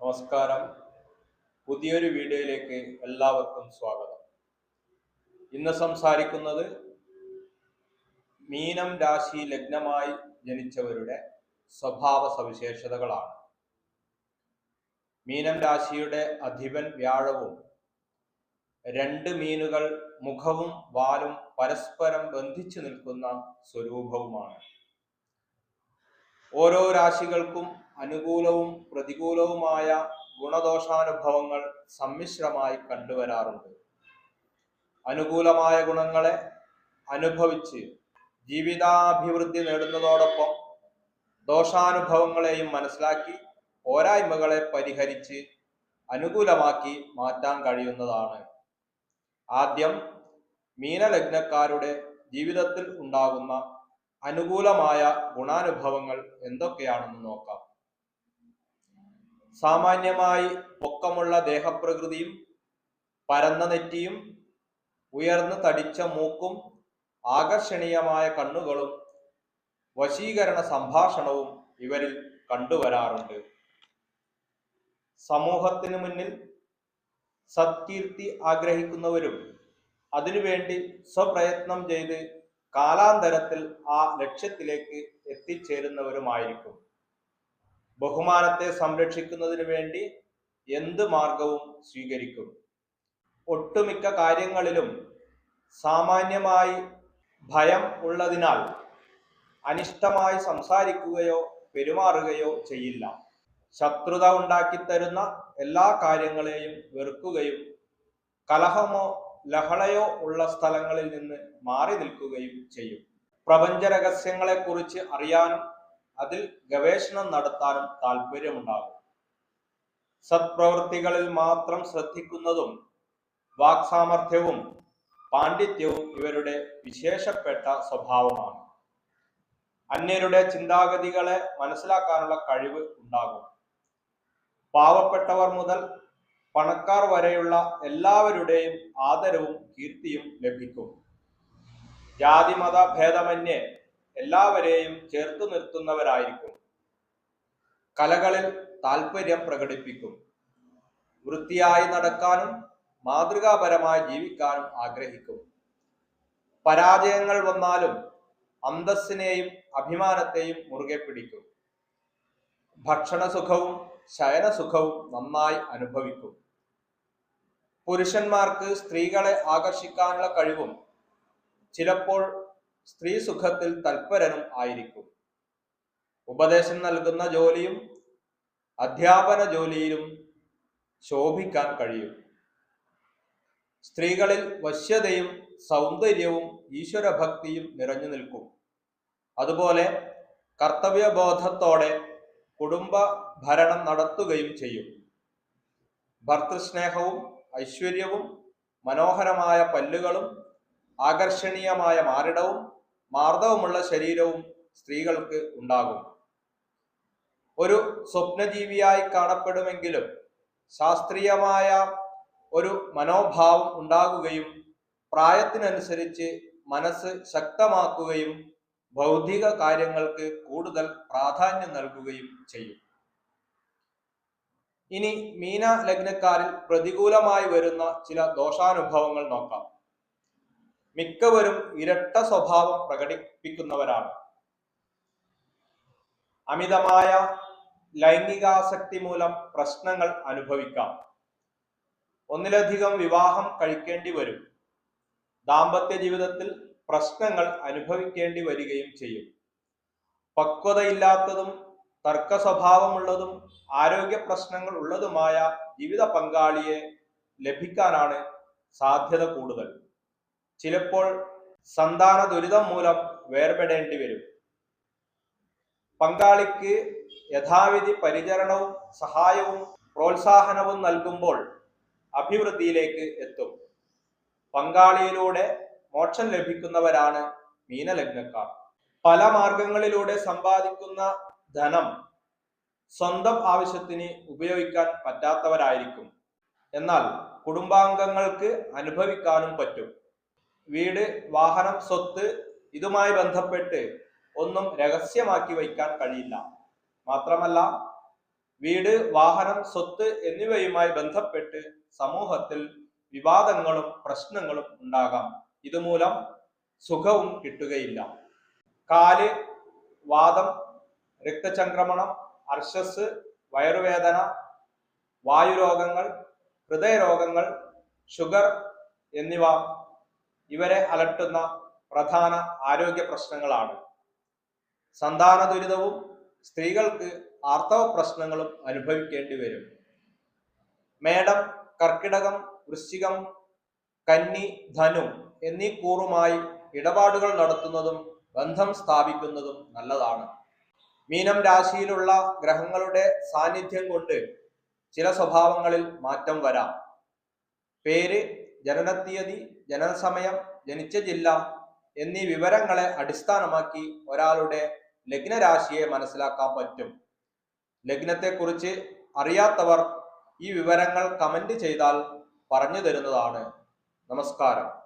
നമസ്കാരം. പുതിയൊരു വീഡിയോയിലേക്ക് എല്ലാവർക്കും സ്വാഗതം. ഇന്ന് സംസാരിക്കുന്നത് മീനം രാശി ലഗ്നമായി ജനിച്ചവരുടെ സ്വഭാവ സവിശേഷതകളാണ്. മീനം രാശിയുടെ അധിപൻ വ്യാഴവും രണ്ട് മീനുകൾ മുഖവും വാലും പരസ്പരം ബന്ധിച്ചു നിൽക്കുന്ന സ്വരൂപവുമാണ്. ഓരോ രാശികൾക്കും അനുകൂലവും പ്രതികൂലവുമായ ഗുണദോഷാനുഭവങ്ങൾ സമ്മിശ്രമായി കണ്ടുവരാറുണ്ട്. അനുകൂലമായ ഗുണങ്ങളെ അനുഭവിച്ച് ജീവിതാഭിവൃദ്ധി നേടുന്നതോടൊപ്പം ദോഷാനുഭവങ്ങളെയും മനസ്സിലാക്കി പോരായ്മകളെ പരിഹരിച്ച് അനുകൂലമാക്കി മാറ്റാൻ കഴിയുന്നതാണ്. ആദ്യം മീനലഗ്നക്കാരുടെ ജീവിതത്തിൽ ഉണ്ടാകുന്ന അനുകൂലമായ ഗുണാനുഭവങ്ങൾ എന്തൊക്കെയാണെന്ന് നോക്കാം. സാമാന്യമായി പൊക്കമുള്ള ദേഹപ്രകൃതിയും പരന്ന നെറ്റിയും ഉയർന്നു തടിച്ച മൂക്കും ആകർഷണീയമായ കണ്ണുകളും വശീകരണ സംഭാഷണവും ഇവരിൽ കണ്ടുവരാറുണ്ട്. സമൂഹത്തിനു മുന്നിൽ സത്കീർത്തി ആഗ്രഹിക്കുന്നവരും അതിനുവേണ്ടി സ്വപ്രയത്നം ചെയ്ത് കാലാന്തരത്തിൽ ആ ലക്ഷ്യത്തിലേക്ക് എത്തിച്ചേരുന്നവരുമായിരിക്കും. ബഹുമാനത്തെ സംരക്ഷിക്കുന്നതിന് വേണ്ടി എന്ത് മാർഗവും സ്വീകരിക്കും. ഒട്ടുമിക്ക കാര്യങ്ങളിലും സാമാന്യമായി ഭയം ഉള്ളതിനാൽ അനിഷ്ടമായി സംസാരിക്കുകയോ പെരുമാറുകയോ ചെയ്യില്ല. ശത്രുത ഉണ്ടാക്കിത്തരുന്ന എല്ലാ കാര്യങ്ങളെയും വെറുക്കുകയും കലഹമോ ലഹളയോ ഉള്ള സ്ഥലങ്ങളിൽ നിന്ന് മാറി നിൽക്കുകയും ചെയ്യും. പ്രപഞ്ച രഹസ്യങ്ങളെക്കുറിച്ച് അറിയാനും അതിൽ ഗവേഷണം നടത്താനും താല്പര്യമുണ്ടാകും. സത്പ്രവൃത്തികളിൽ മാത്രം ശ്രദ്ധിക്കുന്നതും വാക്സാമർഥ്യവും പാണ്ഡിത്യവും ഇവരുടെ വിശേഷപ്പെട്ട സ്വഭാവമാണ്. അന്യരുടെ ചിന്താഗതികളെ മനസ്സിലാക്കാനുള്ള കഴിവ് ഉണ്ടാകും. പാവപ്പെട്ടവർ മുതൽ പണക്കാർ വരെയുള്ള എല്ലാവരുടെയും ആദരവും കീർത്തിയും ലഭിക്കും. ജാതിമത ഭേദമന്യേ എല്ലാവരെയും ചേർത്തു നിർത്തുന്നവരായിരിക്കും. കലകളിൽ താല്പര്യം പ്രകടിപ്പിക്കും. വൃത്തിയായി നടക്കാനും മാതൃകാപരമായി ജീവിക്കാനും ആഗ്രഹിക്കും. പരാജയങ്ങൾ വന്നാലും അന്തസ്സിനെയും അഭിമാനത്തെയും മുറുകെ പിടിക്കും. ഭക്ഷണസുഖവും ശയനസുഖവും നന്നായി അനുഭവിക്കും. പുരുഷന്മാർക്ക് സ്ത്രീകളെ ആകർഷിക്കാനുള്ള കഴിവും ചിലപ്പോൾ സ്ത്രീ സുഖത്തിൽ തൽപരനും ആയിരിക്കും. ഉപദേശം നൽകുന്ന ജോലിയും അധ്യാപന ജോലിയിലും ശോഭിക്കാൻ കഴിയും. സ്ത്രീകളിൽ വശ്യതയും സൗന്ദര്യവും ഈശ്വരഭക്തിയും നിറഞ്ഞു നിൽക്കും. അതുപോലെ കർത്തവ്യബോധത്തോടെ കുടുംബ ഭരണം നടത്തുകയും ചെയ്യും. ഭർതൃസ്നേഹവും ഐശ്വര്യവും മനോഹരമായ പല്ലുകളും ആകർഷണീയമായ മാറിടവും മാർദ്ദവമുള്ള ശരീരവും സ്ത്രീകൾക്ക് ഉണ്ടാകും. ഒരു സ്വപ്നജീവിയായി കാണപ്പെടുമെങ്കിലും ശാസ്ത്രീയമായ ഒരു മനോഭാവം ഉണ്ടാകുകയും പ്രായത്തിനനുസരിച്ച് മനസ്സ് ശക്തമാക്കുകയും ഭൗതിക കാര്യങ്ങൾക്ക് കൂടുതൽ പ്രാധാന്യം നൽകുകയും ചെയ്യും. ഇനി മീന ലഗ്നക്കാരിൽ പ്രതികൂലമായി വരുന്ന ചില ദോഷാനുഭവങ്ങൾ നോക്കാം. മിക്കവരും ഇരട്ട സ്വഭാവം പ്രകടിപ്പിക്കുന്നവരാണ്. അമിതമായ ലൈംഗികാസക്തി മൂലം പ്രശ്നങ്ങൾ അനുഭവിക്കാം. ഒന്നിലധികം വിവാഹം കഴിക്കേണ്ടി വരും. ദാമ്പത്യ ജീവിതത്തിൽ പ്രശ്നങ്ങൾ അനുഭവിക്കേണ്ടി വരികയും ചെയ്യും. പക്വതയില്ലാത്തതും തർക്ക സ്വഭാവമുള്ളതും ആരോഗ്യ പ്രശ്നങ്ങൾ ഉള്ളതുമായ ജീവിത പങ്കാളിയെ ലഭിക്കാനാണ് സാധ്യത കൂടുതൽ. ചിലപ്പോൾ സന്താന ദുരിതം മൂലം വേർപെടേണ്ടി വരും. പങ്കാളിക്ക് യഥാവിധി പരിചരണവും സഹായവും പ്രോത്സാഹനവും നൽകുമ്പോൾ അഭിവൃദ്ധിയിലേക്ക് എത്തും. പങ്കാളിയിലൂടെ മോക്ഷം ലഭിക്കുന്നവരാണ് മീനലഗ്നക്കാർ. പല മാർഗങ്ങളിലൂടെ സമ്പാദിക്കുന്ന ധനം സ്വന്തം ആവശ്യത്തിന് ഉപയോഗിക്കാൻ പറ്റാത്തവരായിരിക്കും. എന്നാൽ കുടുംബാംഗങ്ങൾക്ക് അനുഭവിക്കാനും പറ്റും. വീട്, വാഹനം, സ്വത്ത് ഇതുമായി ബന്ധപ്പെട്ട് ഒന്നും രഹസ്യമാക്കി വയ്ക്കാൻ കഴിയില്ല. മാത്രമല്ല വീട്, വാഹനം, സ്വത്ത് എന്നിവയുമായി ബന്ധപ്പെട്ട് സമൂഹത്തിൽ വിവാദങ്ങളും പ്രശ്നങ്ങളും ഉണ്ടാകാം. ഇതുമൂലം സുഖവും കിട്ടുകയില്ല. കാല്, വാദം, രക്തചംക്രമണം, അർശസ്, വയറുവേദന, വായുരോഗങ്ങൾ, ഹൃദയരോഗങ്ങൾ, ഷുഗർ എന്നിവ ഇവരെ അലട്ടുന്ന പ്രധാന ആരോഗ്യ പ്രശ്നങ്ങളാണ്. സന്താന ദുരിതവും സ്ത്രീകൾക്ക് ആർത്തവ പ്രശ്നങ്ങളും അനുഭവിക്കേണ്ടി വരും. മേടം, കർക്കിടകം, വൃശ്ചികം, കന്നി, ധനു എന്നീ കൂറുമായി ഇടപാടുകൾ നടത്തുന്നതും ബന്ധം സ്ഥാപിക്കുന്നതും നല്ലതാണ്. മീനം രാശിയിലുള്ള ഗ്രഹങ്ങളുടെ സാന്നിധ്യം കൊണ്ട് ചില സ്വഭാവങ്ങളിൽ മാറ്റം വരാം. പേര്, ജനനത്തീയതി, ജനനസമയം, ജനിച്ച ജില്ല എന്നീ വിവരങ്ങളെ അടിസ്ഥാനമാക്കി ഒരാളുടെ ലഗ്നരാശിയെ മനസ്സിലാക്കാൻ പറ്റും. ലഗ്നത്തെക്കുറിച്ച് അറിയാത്തവർ ഈ വിവരങ്ങൾ കമന്റ് ചെയ്താൽ പറഞ്ഞു തരുന്നതാണ്. നമസ്കാരം.